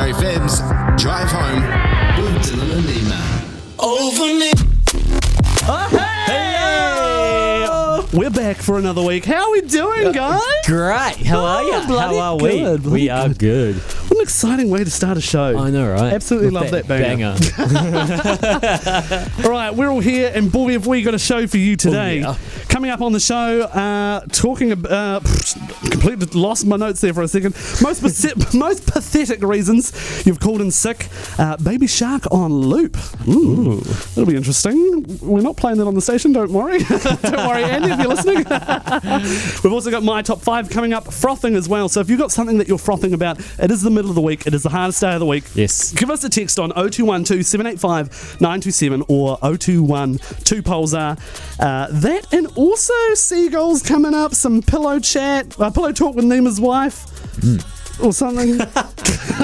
Pulsar FM's Drive Home with Dylan and Neema. Over me. Oh, hey! We're back for another week. How are we doing, guys? Great. How are you? bloody How are good, we? We are good. What an exciting way to start a show. I know, right? Absolutely love that banger. All right, we're all here, and boy, have we got a show for you today. Oh, yeah. Coming up on the show, talking about... completely lost my notes there for a second. Most pathetic reasons you've called in sick. Baby Shark on loop. Ooh. That'll be interesting. We're not playing that on the station, don't worry. Don't worry, Andy, if you're listening. We've also got my top 5 coming up, frothing as well. So if you've got something that you're frothing about, it is the middle of the week. It is the hardest day of the week. Yes. Give us a text on 0212 785 927 or 0212 Pulzar. That and also seagulls coming up, some pillow chat, pillow talk with Neema's wife. Or something.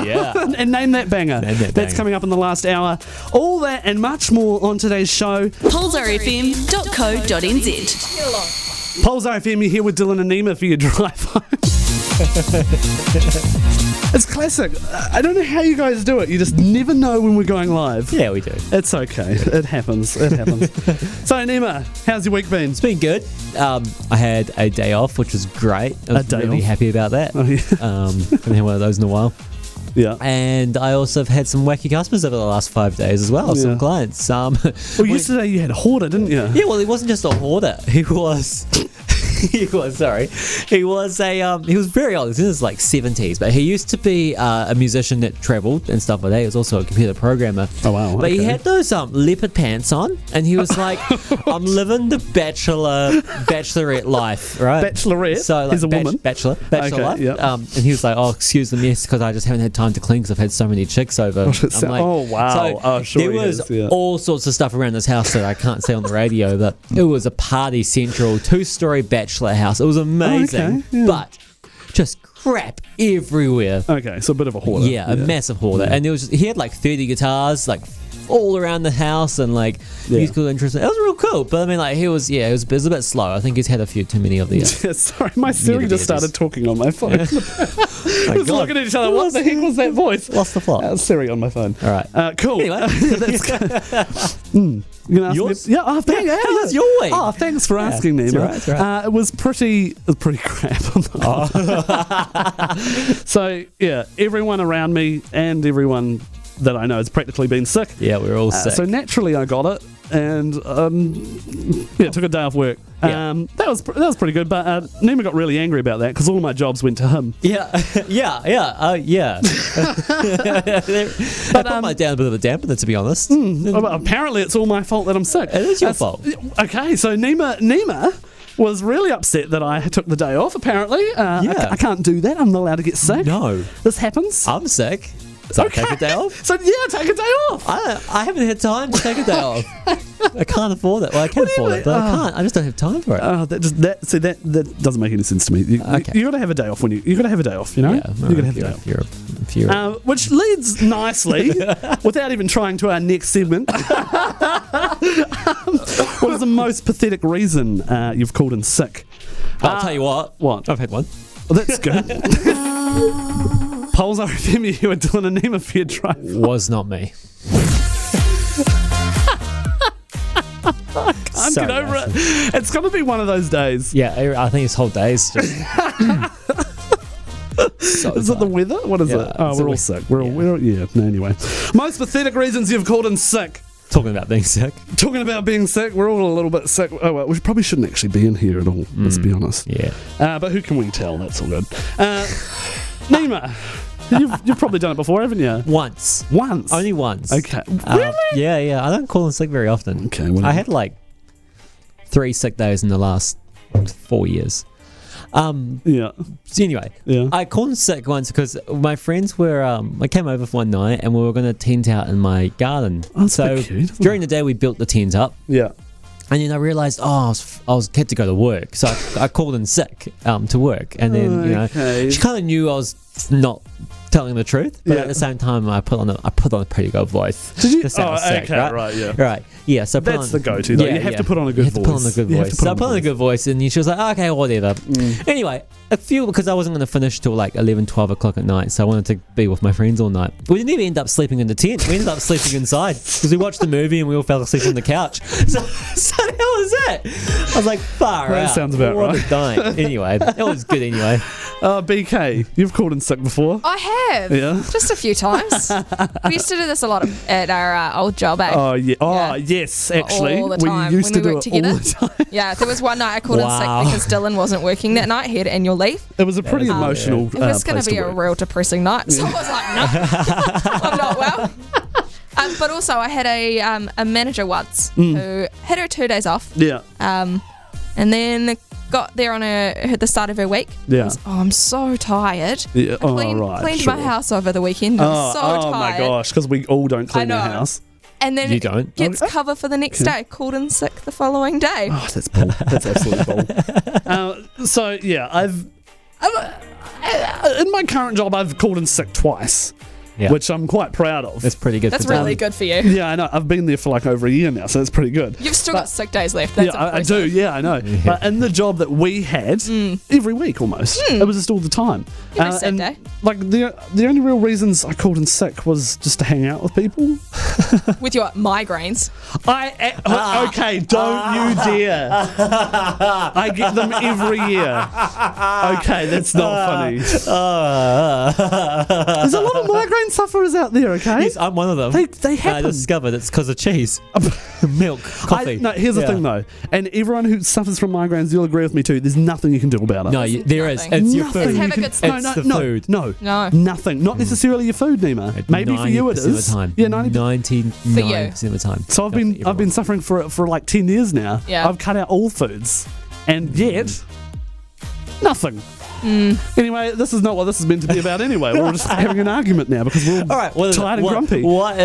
Yeah. And name that banger. That's coming up in the last hour. All that and much more on today's show. PulzarFM.co.nz. Pulsar FM, you're here with Dylan and Neema for your drive home. It's classic. I don't know how you guys do it. You just never know when we're going live. Yeah, we do. It's okay. It happens. It happens. So, Neema, how's your week been? It's been good. I had a day off, which was great. I was really happy about that. Oh, yeah. Haven't had one of those in a while. Yeah. And I also have had some wacky customers over the last 5 days as well. Yeah. Some clients. Well, yesterday you had a hoarder, didn't you? Yeah, well, he wasn't just a hoarder. He was he was very old. He was in his like 70s, but he used to be a musician that travelled and stuff like that. He was also a computer programmer. Oh wow. But he had those leopard pants on, and he was like, I'm living the bachelorette life, right? Bachelorette? So like, he's a woman. Bachelor Okay, life. yep. And he was like, oh, excuse me, yes, because I just haven't had time to clean because I've had so many chicks over. I'm like, oh wow. So oh, sure there was all sorts of stuff around this house that I can't say on the radio, but it was a party central 2-story bachelor house. It was amazing, okay, yeah. but just crap everywhere. Okay, so a bit of a hoarder. Yeah, a massive hoarder. Yeah. And he had like 30 guitars, like all around the house, and like musical interests. It was real cool. But I mean, like it was a bit slow. I think he's had a few too many of these. Sorry, my Siri just started talking on my phone. Just looking at each other. What the heck was that voice? Lost the plot. Siri on my phone. All right. Cool. Anyway. That's good. You gonna ask Yours? me? Yeah. Oh, thanks. Yeah, how was your week? Oh, thanks for asking, Neema. It's all right. It was pretty crap. So yeah, everyone around me and everyone that I know has practically been sick. Yeah, we were all sick. So naturally, I got it, and took a day off work. Yeah. That was pretty good. But Neema got really angry about that because all of my jobs went to him. Yeah. But I put my down a bit of a dampener, to be honest. Well, apparently, it's all my fault that I'm sick. It is your fault. Okay, so Neema was really upset that I took the day off. Apparently, I can't do that. I'm not allowed to get sick. No, this happens. I'm sick. So okay. take a day off? So yeah, take a day off. I haven't had time to take a day off. I can't afford it. Well, I can afford it, but I can't. I just don't have time for it. That doesn't make any sense to me. You got to have a day off you got to have a day off. You know, yeah, you got to have a day off. Which leads nicely, without even trying, to our next segment. What is the most pathetic reason you've called in sick? I'll tell you what. What? I've had one. Well, that's good. Pulsar FM, you were doing a Neema for your drive. Was not me. Can't get over it. It's going to be one of those days. Yeah, I think this whole day is just... Is it the weather? What is it? Oh, we're all sick. We're all anyway. Most pathetic reasons you've called in sick. Talking about being sick. Talking about being sick. We're all a little bit sick. Oh, well, we probably shouldn't actually be in here at all, let's be honest. Yeah. But who can we tell? That's all good. Neema, you've probably done it before, haven't you? Once. Only once. Okay. Really? Yeah. I don't call in sick very often. Okay. I had like 3 sick days in the last 4 years. Yeah. So anyway, I called in sick once because my friends were. I came over for one night and we were going to tent out in my garden. Oh, that's so cute, during the day we built the tent up. Yeah. And then I realised, I had to go to work, so I called in sick to work, and then she kind of knew I was not telling the truth, but Yeah. at the same time, I put on a pretty good voice. Did you? To sound sick, right, yeah. Right. Yeah. So put That's on- the go-to, though. You have to put on a good You have to put on voice. a good You have to voice. put So I on put a on a good voice, and she was like, okay, whatever. Anyway, because I wasn't going to finish till like 11, 12 o'clock at night, so I wanted to be with my friends all night. We didn't even end up sleeping in the tent. We ended up sleeping inside because we watched the movie and we all fell asleep on the couch. So the hell was that? I was like, far That out. sounds about What right. a night. Anyway, it was good anyway. BK, you've called in sick before. I have. Yeah. Just a few times. We used to do this a lot at our old job, eh? Oh, yeah. Oh, Yeah. yes, actually. All the time. We used When to we do worked it all together. the time. Yeah, there was one night I called in Wow. sick because Dylan wasn't working that night. He had annual leave. It was a pretty emotional It was going place to be to a work. real depressing night. So I was like, no, I'm not well. But also, I had a manager once who had her 2 days off, Yeah. and then got there on the start of her week. Yeah. Was, I'm so tired. Yeah. I cleaned my house over the weekend. I'm so oh tired. my gosh, because we all don't clean I our know. house. And then You don't? gets cover for the next day. Called in sick the following day. Oh, that's bull. That's absolutely bull. So, yeah, in my current job, I've called in sick twice, Yeah. which I'm quite proud of. That's pretty good. That's for really Dylan. good for you. Yeah, I know. I've been there for like over a year now, so that's pretty good. You've still got sick days left. That's Yeah, I do. impressive. Yeah, I know. But in the job that we had, every week almost, it was just all the time. Every sick and day. like the only real reasons I called in sick was just to hang out with people. With your migraines. Okay, don't you dare! I get them every year. Okay, that's not funny. There's a lot of migraine sufferers out there. Okay, Yes, I'm one of them. They I happen. discovered it's because of cheese, milk, coffee. No, here's the thing though, and everyone who suffers from migraines, you'll agree with me too. There's nothing you can do about it. No, there is. Nothing. It's your Nothing food. you Have a can- good sleep. It's the food. No, No. nothing. Not necessarily your food, Neema. Maybe for you it 90% of is. the time. Yeah, 90%. 99% of the time. So I've been suffering for like 10 years now. Yeah. I've cut out all foods, and yet nothing. Anyway, this is not what this is meant to be about. Anyway, we're just having an argument now because we're all All right. What is tired it? and grumpy. What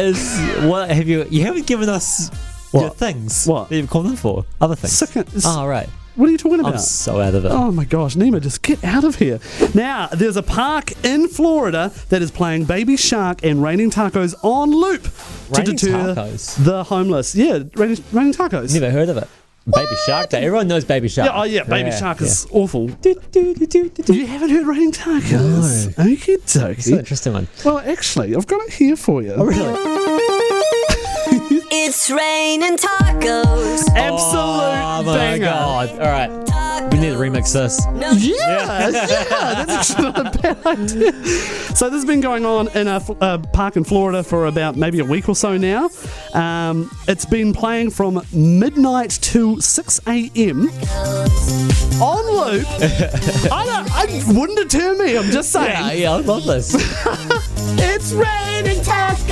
have you? You haven't given us your What? things. What? that you've called in for? Other things. Second- Oh, right. What are you talking about? I'm so out of it. Oh my gosh, Neema, just get out of here. Now, there's a park in Florida that is playing Baby Shark and Raining Tacos on loop to Raining deter Tacos? the homeless. Yeah, Raining Tacos. Never heard of it. Baby Shark Day. Everyone knows Baby Shark. Yeah, oh yeah, Baby Shark is awful. Do, do, do, do, do, do. You haven't heard Raining Tacos? No. Okie It's an dokie. interesting one. Well, actually, I've got it here for you. Oh, really? It's raining tacos. Absolute Oh my banger. god. All right. We need to remix this. Yeah, that's actually not a bad idea. So this has been going on in a park in Florida for about maybe a week or so now. It's been playing from midnight to 6 a.m. on loop. I wouldn't deter me. I'm just saying. Yeah, I love this. It's raining tacos.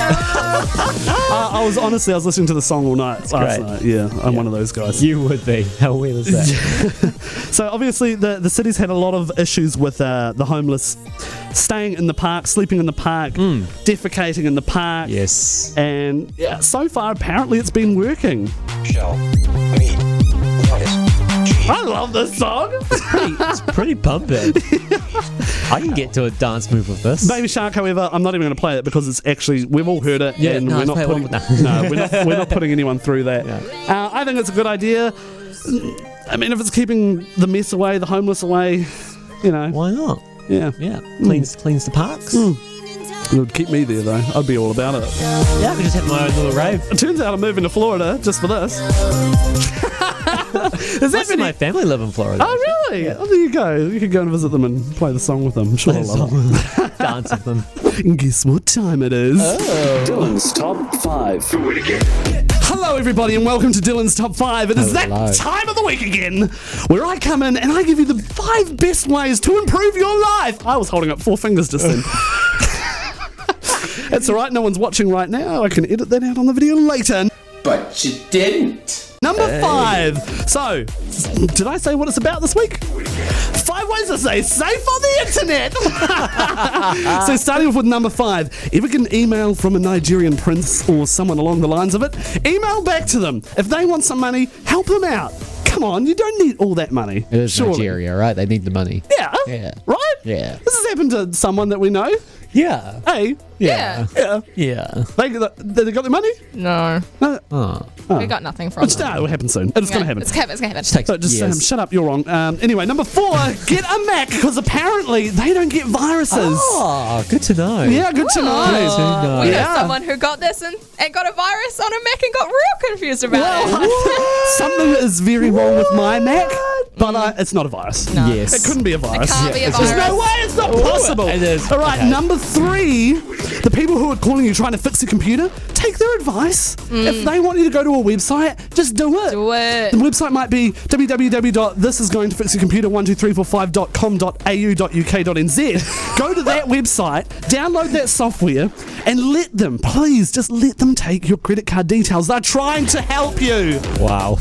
I was listening to the song all night last great. night. Yeah, I'm one of those guys. You would be. How weird is that? So obviously the city's had a lot of issues with the homeless staying in the park, sleeping in the park, defecating in the park. Yes. And yeah, so far apparently it's been working. Shell, meat, lettuce, cheese. I love this song. It's pretty pumping. I can get to a dance move with this. Baby Shark, however, I'm not even going to play it because it's actually we've all heard it, Yeah, and no, we're not let's play it putting one we're not putting anyone through that. Yeah. I think it's a good idea. I mean, if it's keeping the mess away, the homeless away, you know, Why not? yeah, Yeah. Cleans the parks. it would keep me there though. I'd be all about it. Yeah, I can just have my own little rave. It turns out I'm moving to Florida just for this. Is that Most of my family live in Florida. Oh, really? Oh, there you go. You could go and visit them and play the song with them. I'm sure Play they'll a love song. Dance with them. it. And guess what time it is? Dylan's Top 5. Do it again. Hello, everybody, and welcome to Dylan's Top 5. It is Hello. that time of the week again where I come in and I give you the 5 best ways to improve your life. I was holding up 4 fingers just then. It's all right. No one's watching right now. I can edit that out on the video later. But you didn't. Number 5. So, did I say what it's about this week? 5 ways to stay safe on the internet. So, starting off with number 5. Ever get an email from a Nigerian prince or someone along the lines of it? Email back to them. If they want some money, help them out. Come on, you don't need all that money. It is surely. Nigeria, right? They need the money. Yeah. Yeah. Right? Yeah. This has happened to someone that we know. Yeah. Hey, Yeah. yeah. Yeah. They got their money? No, No. Oh. we got nothing from Which, them. no, it will happen soon. It's going to happen. It's gonna happen. Takes So just years. shut up, you're wrong. Anyway, number 4, get a Mac, because apparently they don't get viruses. Oh, good to know. Yeah, good to know. Good to know. We know Yeah. someone who got this and got a virus on a Mac and got real confused about it. Something is very wrong with my Mac, but it's not a virus. No. Yes. It couldn't be a virus. can't be a There's no virus. way, it's not possible. It is. All right, Okay. number 3, the people who are calling you trying to fix your computer, take their advice. If they want you to go to a website, just do it. Do it. The website might be www.thisisgoingtofixyourcomputer12345.com.au.uk.nz. Go to that website, download that software, and let them, please, just let them take your credit card details. They're trying to help you. Wow.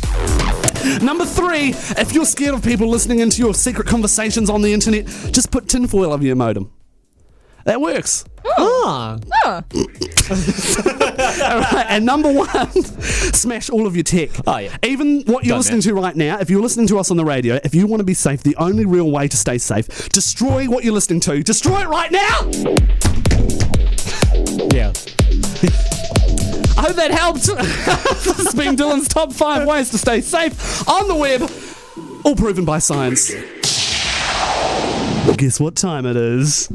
Number 3, if you're scared of people listening into your secret conversations on the internet, just put tinfoil over your modem. That works. Ah. Oh, All right, and number 1, smash all of your tech. Oh, yeah. Even what you're Done listening to right now, if you're listening to us on the radio, if you want to be safe, the only real way to stay safe, destroy what you're listening to. Destroy it right now! Yeah. I hope that helped. This has been Dylan's top 5 ways to stay safe on the web, all proven by science. Guess what time it is?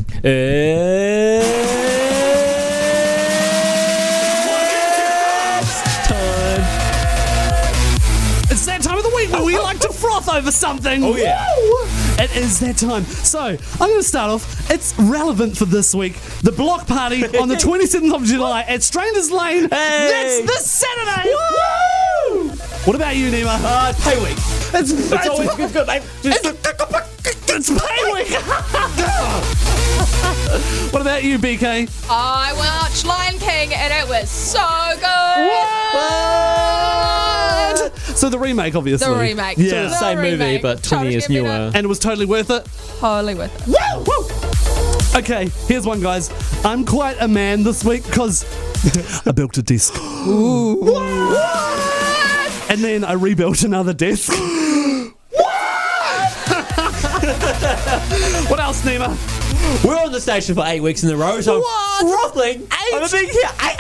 It's that time of the week where we like to froth over something. Oh, yeah. Woo! It is that time. So, I'm going to start off. It's relevant for this week. The block party on the 27th of July at Strangers Lane. Hey! That's this Saturday. Woo! What about you, Neema? Pay week. It's Always good, mate. It's pay week. What about you, BK? I watched Lion King and it was so good. So the remake, obviously. The remake. Yeah. The Same movie, remake. but 20 Totally years get me newer. And it was totally worth it. Totally with it. Woo! Woo! Okay, here's one, guys. I'm quite a man this week because I built a desk. And then I rebuilt another desk. What else, Neema? We're on the station for 8 weeks in a row, so What? roughly, I've been here 8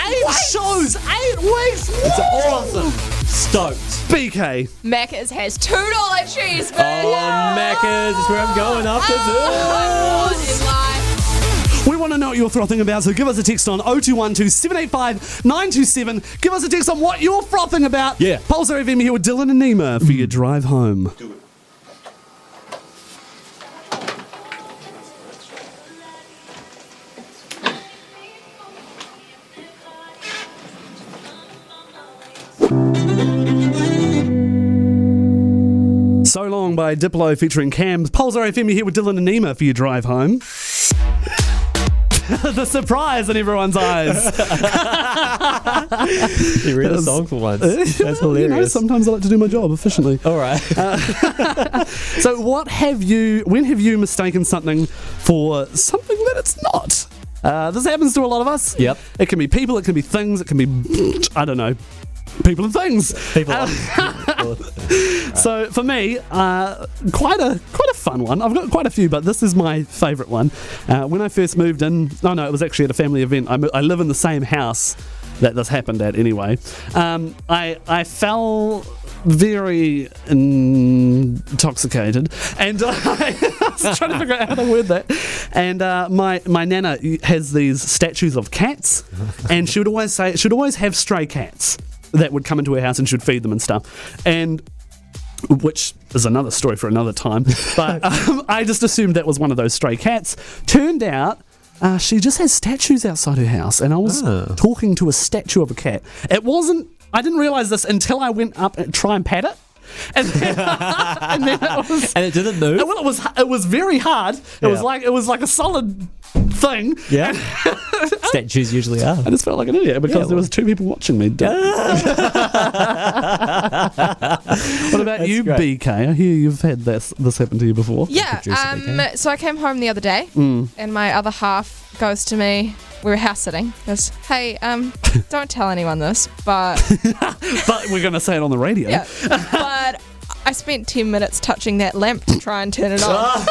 shows, 8 weeks. It's awesome. Stoked. BK. Macca's has $2 cheeseburgers. Oh, Macca's is where I'm going after I want this. in life. We want to know what you're frothing about, so give us a text on 0212 785 927. Give us a text on what you're frothing about. Yeah. Pulsar FM here with Dylan and Neema for your drive home. So Long by Diplo featuring Cams. Pulsar FM here with Dylan and Neema for your drive home. The surprise in everyone's eyes. You read a was- song for once. That's You know, hilarious. sometimes I like to do my job efficiently. All right. So when have you mistaken something for something that it's not? This happens to a lot of us. Yep. It can be people, it can be things, it can be, I don't know, people and things. People So for me, quite a fun one. I've got quite a few, but this is my favourite one. When I first moved in, it was actually at a family event. I live in the same house that this happened at anyway. I fell very intoxicated, and I was trying to figure out how to word that. And my nana has these statues of cats, and she would always have stray cats that would come into her house, and she'd feed them and stuff. And which is another story for another time. But I just assumed that was one of those stray cats. Turned out she just has statues outside her house, and I was talking to a statue of a cat. I didn't realise this until I went up and try and pat it. And then it was, And it didn't move? Well, it was very hard. It was like a solid thing. Yeah. Statues usually are. I just felt like an idiot because there was 2 people watching me. What about you, great. BK? I hear you've had this happen to you before. Yeah. Producer BK. So I came home the other day, and my other half goes to me. We were house sitting. Goes, hey, don't tell anyone this, but But we're going to say it on the radio. yeah, but I spent 10 minutes touching that lamp to try and turn it on.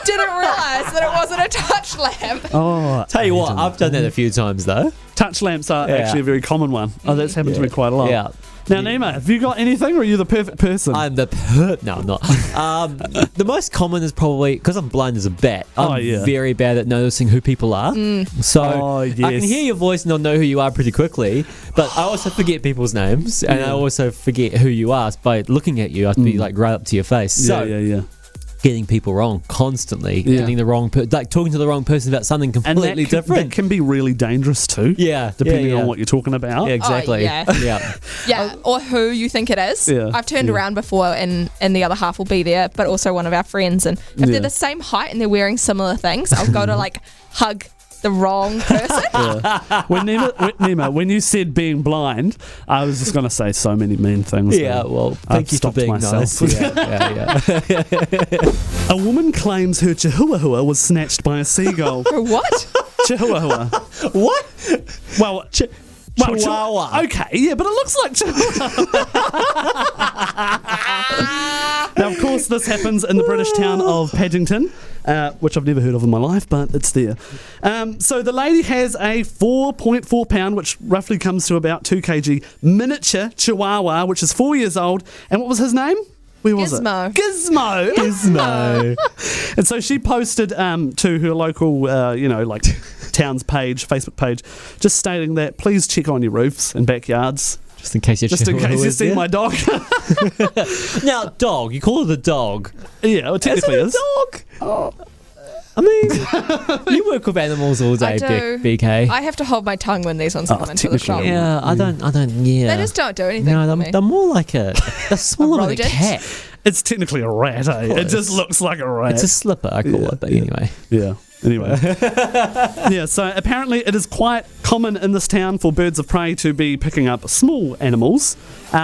didn't realise that it wasn't a touch lamp. Oh, Tell you what, I've done that a few times though. touch lamps are Yeah. actually a very common one. Oh, that's happened to me quite a lot. Yeah. Now, Neema, have you got anything, or are you the perfect person? I'm the no, I'm not. The most common is probably because I'm blind as a bat. I'm very bad at noticing who people are. So I can hear your voice and I'll know who you are pretty quickly. But I also forget people's names, and I also forget who you are by looking at you. I have to be like right up to your face. So getting people wrong constantly, getting the wrong, like talking to the wrong person about something completely different. That can be really dangerous too. Yeah, depending on what you're talking about. Yeah, exactly. Yeah, or who you think it is. Yeah. I've turned around before and the other half will be there, but also one of our friends. And if they're the same height and they're wearing similar things, I'll go to like hug the wrong person. When Neema, when you said being blind, I was just going to say so many mean things. Yeah, well, thank you for being nice. Yeah. A woman claims her chihuahua was snatched by a seagull. What? Chihuahua. What? Well, Chihuahua. Okay, yeah, but it looks like chihuahua. Now, of course, this happens in the British town of Paddington, which I've never heard of in my life, but it's there. So the lady has a 4.4 pound, which roughly comes to about 2 kg, miniature chihuahua, which is 4 years old. And what was his name? Where was Gizmo. it? Gizmo. And so she posted to her local, town's page, Facebook page, just stating that please check on your roofs and backyards. Just in case you see my dog. Now, dog. You call it a dog. Yeah, well, technically is it a dog? Oh. I mean, you work with animals all day, I do. BK. I have to hold my tongue when these ones come into the shop. Yeah, I don't. Yeah, they just don't do anything. No, for me. they're more like they're smaller than a cat. It's technically a rat, eh? It just looks like a rat. It's a slipper, I call it, but anyway. Yeah. Anyway. Yeah, so apparently it is quite common in this town for birds of prey to be picking up small animals.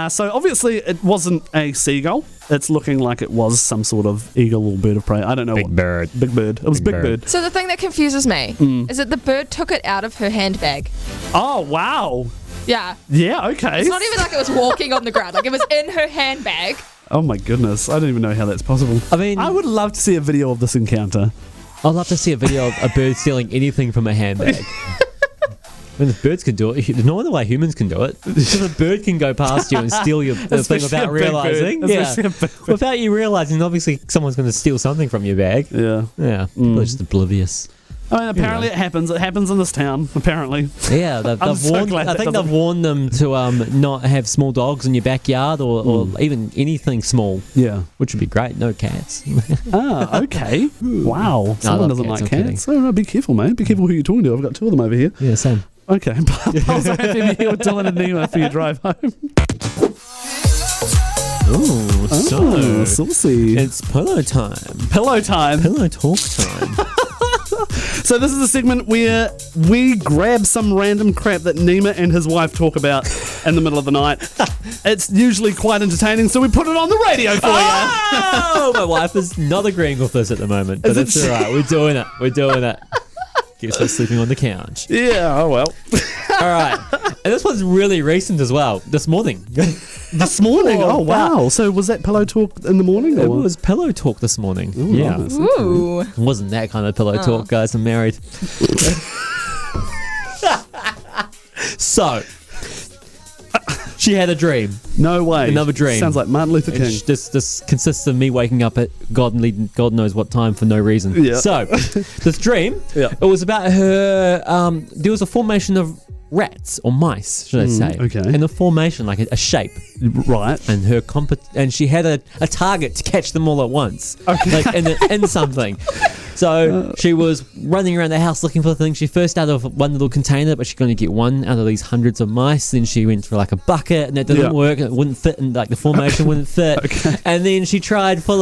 So obviously it wasn't a seagull. It's looking like it was some sort of eagle or bird of prey. I don't know. Big bird. Big bird. It was big bird. So the thing that confuses me is that the bird took it out of her handbag. Oh, wow. Yeah. Yeah, okay. It's not even like it was walking on the ground. Like it was in her handbag. Oh my goodness. I don't even know how that's possible. I mean, I would love to see a video of this encounter. I'd love to see a video of a bird stealing anything from a handbag. I mean, if birds can do it, no wonder why humans can do it. If a bird can go past you and steal your thing without realising. Without you realising, obviously someone's going to steal something from your bag. Yeah. Yeah. People are just oblivious. I mean, apparently it happens. It happens in this town, apparently. Yeah, they've warned. I think they've warned them to not have small dogs in your backyard or even anything small. Yeah. Which would be great. No cats. Okay. Wow. Someone doesn't like cats. Oh, no, be careful, mate. Be careful who you're talking to. I've got two of them over here. Yeah, same. Okay. Pulsar FM here with Dylan and Neema for your drive home. Ooh, so saucy. It's pillow time. Pillow time. Pillow talk time. So this is a segment where we grab some random crap that Neema and his wife talk about in the middle of the night. It's usually quite entertaining, so we put it on the radio for you. Oh, my wife is not agreeing with this at the moment, but it's all right. We're doing it. Guess we're sleeping on the couch. Yeah, oh well. All right. And this one's really recent as well. This morning. This morning? Oh, wow. So was that pillow talk in the morning? It was pillow talk this morning. Ooh, yeah. Nice. Ooh. It wasn't that kind of pillow talk, guys. I'm married. So, she had a dream. No way. Another dream. Sounds like Martin Luther King. This consists of me waking up at God knows what time for no reason. Yeah. So, this dream, Yeah. it was about her, there was a formation of rats or mice, should I say. Okay. And the formation, like a shape. Right. And her and she had a target to catch them all at once. Okay. Like in something. So she was running around the house looking for things. She first started with one little container, but she could only get one out of these hundreds of mice. Then she went for like a bucket, and that didn't work. And it wouldn't fit, and like the formation wouldn't fit. Okay. And then she tried for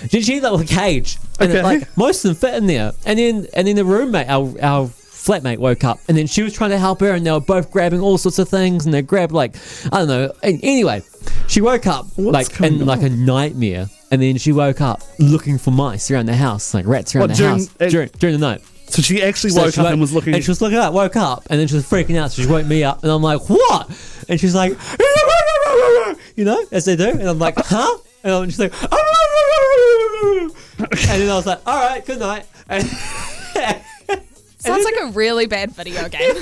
she ended up with a cage, and Okay. most of them fit in there. And then the roommate, our flatmate, woke up, and then she was trying to help her, and they were both grabbing all sorts of things, and they grabbed I don't know. And anyway, she woke up going in on? a nightmare. And then she woke up looking for mice around the house, like rats around the house during the night. So she actually woke up and was looking. And she was looking up, woke up, and then she was freaking out. So she woke me up, and I'm like, "What?" And she's like, "You know," as they do. And I'm like, "Huh?" And she's like, And then I was like, all right, good night. And Sounds like a really bad video game.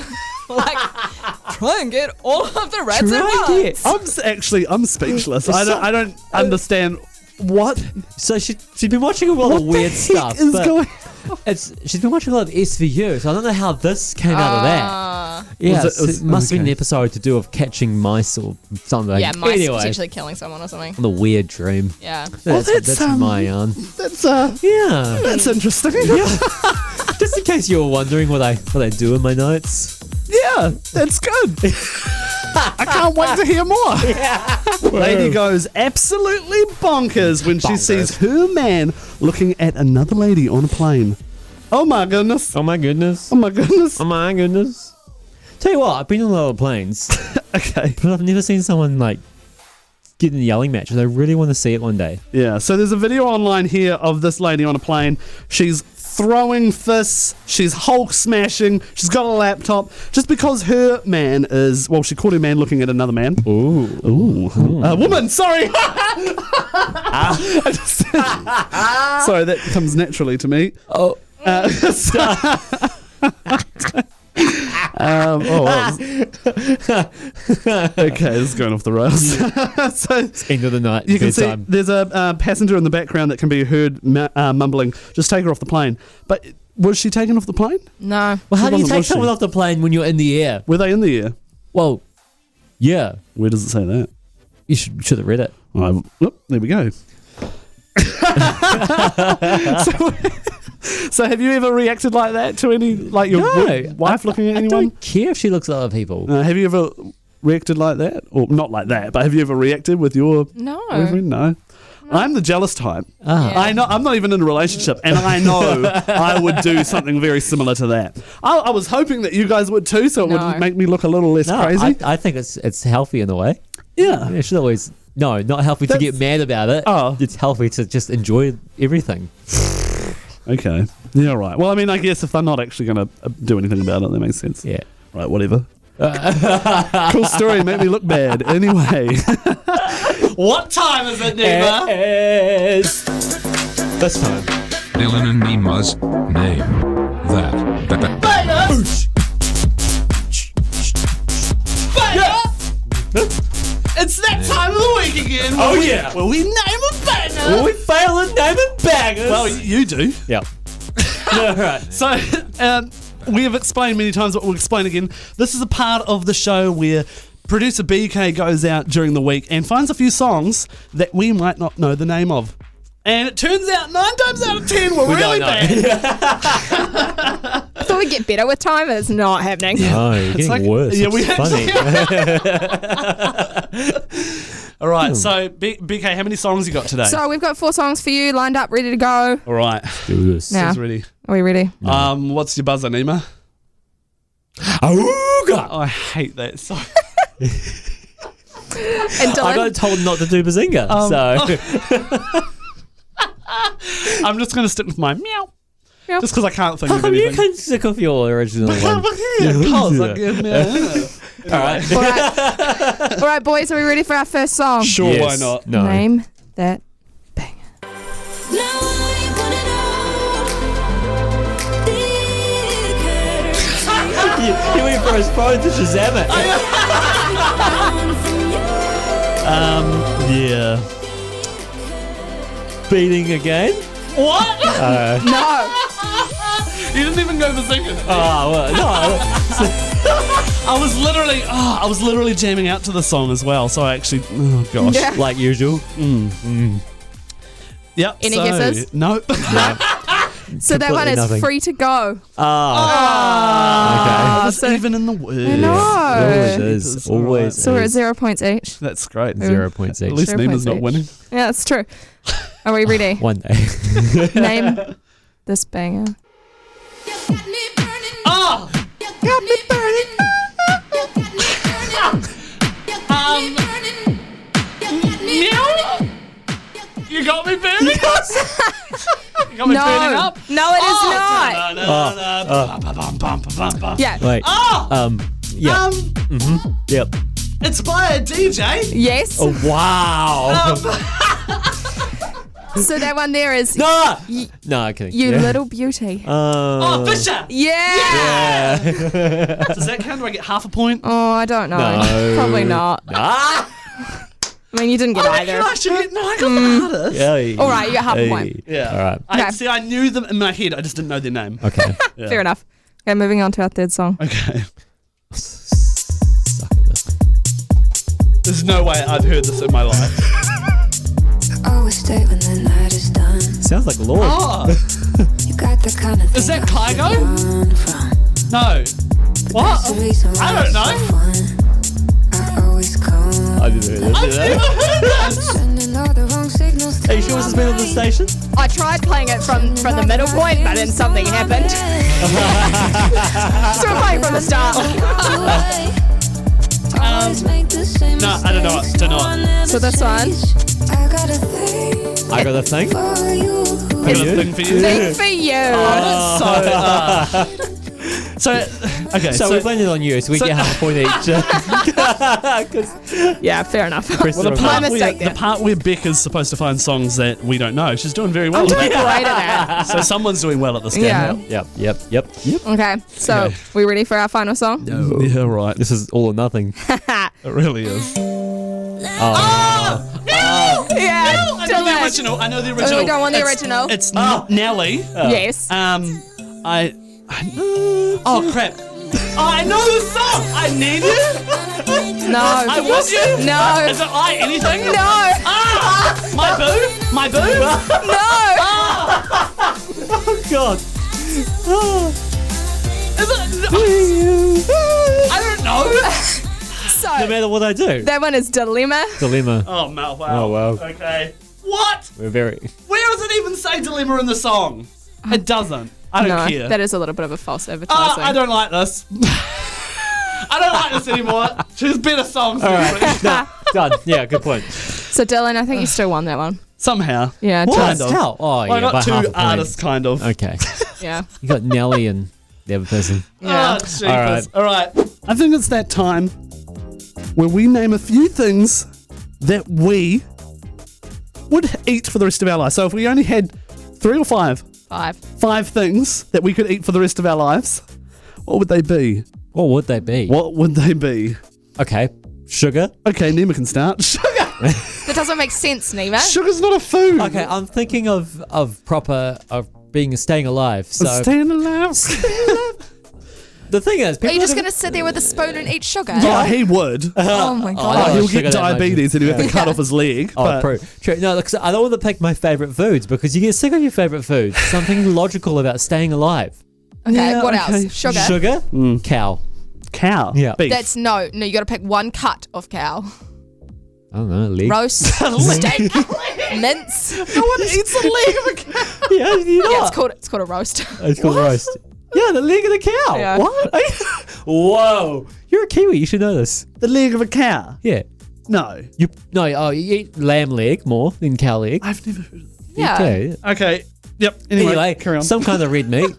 Like, try and get all of the rats at once. I'm speechless. I don't understand what. So she's been watching a lot of weird stuff. Is but going? she's been watching a lot of SVU, so I don't know how this came out of that. Yeah, it must have been an episode to do with catching mice or something. Yeah, mice anyway, potentially killing someone or something. the weird dream. Yeah. That's my That's yeah. that's interesting. Just in case you were wondering what I do in my notes. Yeah, that's good. I can't wait to hear more. Lady goes absolutely bonkers when she sees her man looking at another lady on a plane. Oh my goodness. Oh my goodness. Oh my goodness. Oh my goodness. Tell you what, I've been on a lot of planes, Okay. but I've never seen someone like get in a yelling match, and I really want to see it one day. Yeah, so there's a video online here of this lady on a plane. She's throwing fists, she's Hulk smashing, she's got a laptop, just because her man is, well, she caught her man looking at another man. Ooh. Woman, sorry! Sorry, that comes naturally to me. Oh. Okay, this is going off the rails. So End of the night. you can bedtime. see there's a passenger in the background that can be heard mumbling, just take her off the plane. But was she taken off the plane? No. Well, how do you wasn't, take was she? someone off the plane when you're in the air? Were they in the air? Well, yeah. Where does it say that? You should have read it. Oh, there we go. So have you ever reacted like that to any, like your wife looking at I anyone? don't care if she looks at other people. Have you ever reacted like that? Or not like that, but have you ever reacted with your No. boyfriend? No. I'm the jealous type. Ah. I know I'm not even in a relationship, and I know I would do something very similar to that. I was hoping that you guys would too, so it No. would make me look a little less No, crazy. I think it's healthy in a way. Yeah. It should always not healthy to get mad about it. Oh. It's healthy to just enjoy everything. Okay. Yeah, right. Well, I mean, I guess if they're not actually going to do anything about it, that makes sense. Yeah. Right, whatever. Cool story, make me look bad. Anyway. What time is it, Neema? It's this time. Dylan and Neema's name that. It's that time of the week again. Oh, yeah. Well, we name a banger. Well, we fail at naming bangers. Well, you do. Yeah. All right. So, we have explained many times, but we'll explain again. This is a part of the show where producer BK goes out during the week and finds a few songs that we might not know the name of. And it turns out 9 times out of 10 we're really bad. I thought we'd get better with time, but it's not happening. Oh, you're getting like- worse. yeah, It's we funny. All right, so BK, how many songs you got today? So we've got 4 songs for you lined up, ready to go. All right, Do this. Now, who's ready? are we ready? What's your buzzer, Neema? Ooga. Oh, I hate that song. And I Dylan, got told not to do Bazinga, so I'm just going to stick with my meow. Meow. Just because I can't think how of come you anything. can stick off your original one? All right. all right, boys, are we ready for our first song? Sure, Yes. why not? No. Name that banger. He went for his phone to Shazam it. Yeah. Beating again? What? No. You didn't even go for singing. Oh, well, no. I was literally jamming out to the song as well. So I actually, oh gosh. Yeah. Like usual. Yep. Any so, guesses? Nope. So that one is nothing. Free to Go. Ah, that's so- even in the words. I know. Always is. Always So we're at is. 0 points each. That's great. 0 points At each. least 0 Neema's points not each. winning. Yeah, that's true. Are we ready? One day. Name this banger. Oh! Got me burning. You got me burning? You got me burning up? No, it is not. No. Yeah. Wait. Yeah. Yep. It's by a DJ. Yes. Oh, wow. So that one there is No! Y- No, I'm kidding. You Yeah. Little Beauty. Oh, Fisher! Yeah. Does that count? Do I get half a point? Oh, I don't know. No. Probably not. Ah! I mean, you didn't get either. I should get, no, I got the hardest. Yeah. All right, you got half a point. Yeah. All right. I, Okay. see, I knew them in my head. I just didn't know their name. Okay. Yeah. Fair enough. Okay, moving on to our third song. Okay. Suck at this. There's no way I've heard this in my life. Always stay when the night is done. Sounds like Lord. Oh, You got the kind of is thing that I should Kygo? run from. No. But What? that's the reason why I don't it's know. so fun. I always come. I didn't hear this. I've never heard this. Sending all the wrong signals to Are you sure this has been on the station? I tried playing it from the middle point, but then something happened. So we're playing from the start. No, I don't know. Don't know. So this one. I got a thing I got a thing. for you. I got a thing for you. Thing for you. So, okay. So we blended on you, so we so- get half a point each. Yeah, fair enough. well, the My part, mistake where, there. the part where Becca's supposed to find songs that we don't know, she's doing very well. I'm doing at that. great at that. So someone's doing well at this game. Yeah. Yep. Okay, so Okay. we ready for our final song? Yeah, right. This is all or nothing. It really is. Yeah, I know the original. I know the original. we go on the It's- original. It's Nelly. Yes. Oh crap! Oh, I know the song. I need you. No. I want you. No. Is it I anything? No. Ah, my boo. My boo. No. God. Is it? I don't know. No So matter what I do. that one is Dilemma. Dilemma. Oh wow. Oh, wow. Okay. What? We're very. Where does it even say dilemma in the song? It doesn't. I don't No, care. that is a little bit of a false advertising. I don't like this. I don't like this anymore. Choose better songs. All right. No, done. Yeah, good point. So Dylan, I think you still won that one. Somehow. Yeah, What? just- Kind of. How? Oh, Well, yeah, I got by two half a point. artists, kind of. Okay. Yeah. You got Nelly and the other person. Yeah. Oh, jeepers. All right. All right. I think it's that time where we name a few things that we would eat for the rest of our lives. So if we only had 3 or 5 things that we could eat for the rest of our lives, what would they be? What would they be? What would they be? Okay. Sugar. Okay, Neema can start. Sugar. That doesn't make sense, Neema. Sugar's not a food. Okay, I'm thinking of staying alive. So Staying alive. the thing is, Are people you just are going to sit there with a spoon and eat sugar? Oh, he would. Oh my I god. don't He'll like sugar get that much. diabetes and he'll have to cut off his leg. Oh, but true. No, look, I don't want to pick my favourite foods because you get sick of your favourite foods. Something logical about staying alive. Okay, Yeah, what okay. else? Sugar. Sugar, cow. cow. Yeah. Beef. That's no, you got to pick one cut of cow. I don't know, leg. Roast, steak, mince. no one eats the leg of a cow. Yeah, you know. Yeah, it's called a roast. It's called roast. Yeah, the leg of the cow. Yeah. What? Whoa, you're a Kiwi. You should know this. The leg of a cow? Yeah. No. You eat lamb leg more than cow leg. I've never heard of it. Yeah. Okay. Okay. Yep. Anyway, carry on. some kind of red meat.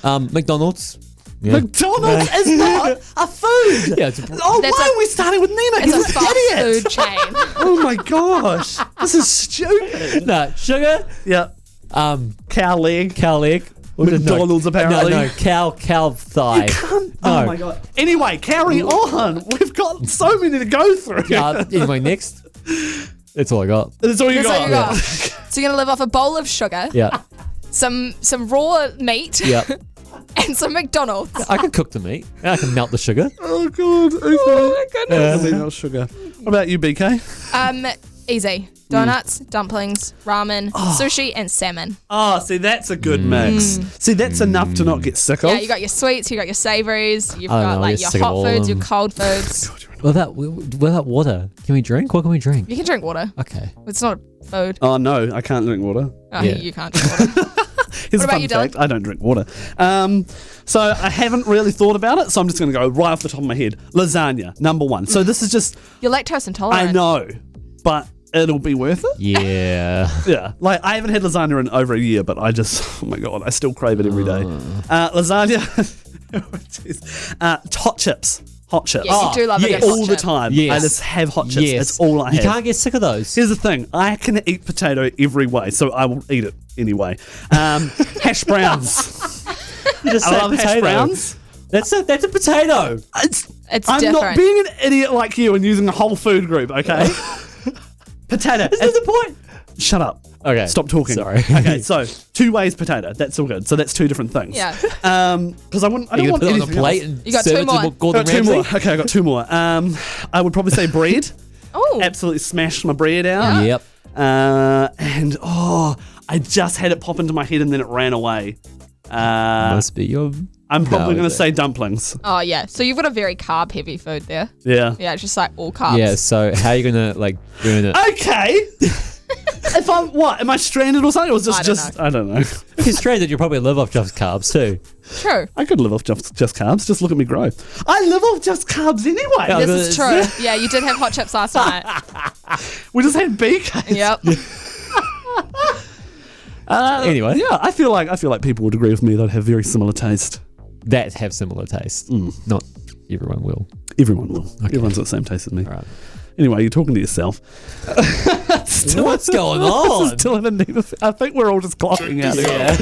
McDonald's. Yeah. McDonald's is not a food. Yeah, it's Oh, That's why a- are we starting with Neema? It's He's a an fast idiot. food chain. Oh my gosh. This is stupid. no sugar. Yeah. Cow leg. Cow leg. McDonald's, apparently. No, cow thigh. Can't- No. Oh my god. Anyway, carry on. We've got so many to go through. Anyway, next. That's all I got. That's all you That's got. all you got. So you're gonna live off a bowl of sugar, Yeah. some raw meat, Yeah. and some McDonald's. I can cook the meat. And I can melt the sugar. Oh god. Okay. Oh my goodness. No sugar. What about you, BK? Easy. Donuts, dumplings, ramen, sushi, and salmon. Oh, see, that's a good mix. See, that's enough to not get sick of. Yeah, you got your sweets, you got your savouries, you've I don't got know, I like get your sick of hot all of foods, your them. cold foods. Without water, can we drink? What can we drink? You can drink water. Okay. It's not food. Oh no, I can't drink water. Oh, Yeah. you can't drink water. Here's What a about fun you, Dylan? fact. I don't drink water. So I haven't really thought about it, so I'm just going to go right off the top of my head. Lasagna, number 1. So this is just, You're lactose intolerant. I know, but it'll be worth it. Yeah. Yeah, like I haven't had lasagna in over a year, but I just, oh my god, I still crave it every day. Lasagna, hot chips. Hot chips. Yeah, you do love a yes. good hot all the chip. time. Yes. I just have hot chips. Yes. That's all I have. You can't get sick of those. Here's the thing. I can eat potato every way, so I will eat it anyway. Hash browns. You just I say love hash potato. browns. That's a potato. It's I'm different. not being an idiot like you and using a whole food group, okay? Potato. This is the point. Shut up. Okay. Stop talking. Sorry. Okay, so 2 ways potato. That's all good. So that's 2 different things. Yeah. Because I don't Are you want gonna put it on a anything plate else. and You got serve 2 it more. to Gordon Got 2 Ramsay? more. Okay, I got 2 more. I would probably say bread. Oh. Absolutely smashed my bread out. Yep. And I just had it pop into my head and then it ran away. Must be your. I'm probably No, going to is it? say dumplings. Oh, yeah. So you've got a very carb heavy food there. Yeah. Yeah, it's just like all carbs. Yeah. So how are you gonna like burn it? Okay. If I'm what? Am I stranded or something? Or was I this don't just? I don't know. If you're stranded, you'll probably live off just carbs too. True. I could live off just carbs. Just look at me grow. I live off just carbs anyway. Yeah, This is true. Yeah, you did have hot chips last night. We just had BK. Yep. Anyway, Yeah, I feel like people would agree with me. They'd have very similar taste. that have similar taste. Not everyone will. Everyone will. Everyone's got the same taste as me. All right. Anyway, you're talking to yourself. What's going This on? is still in a Neema. I think we're all just clocking out. Yeah.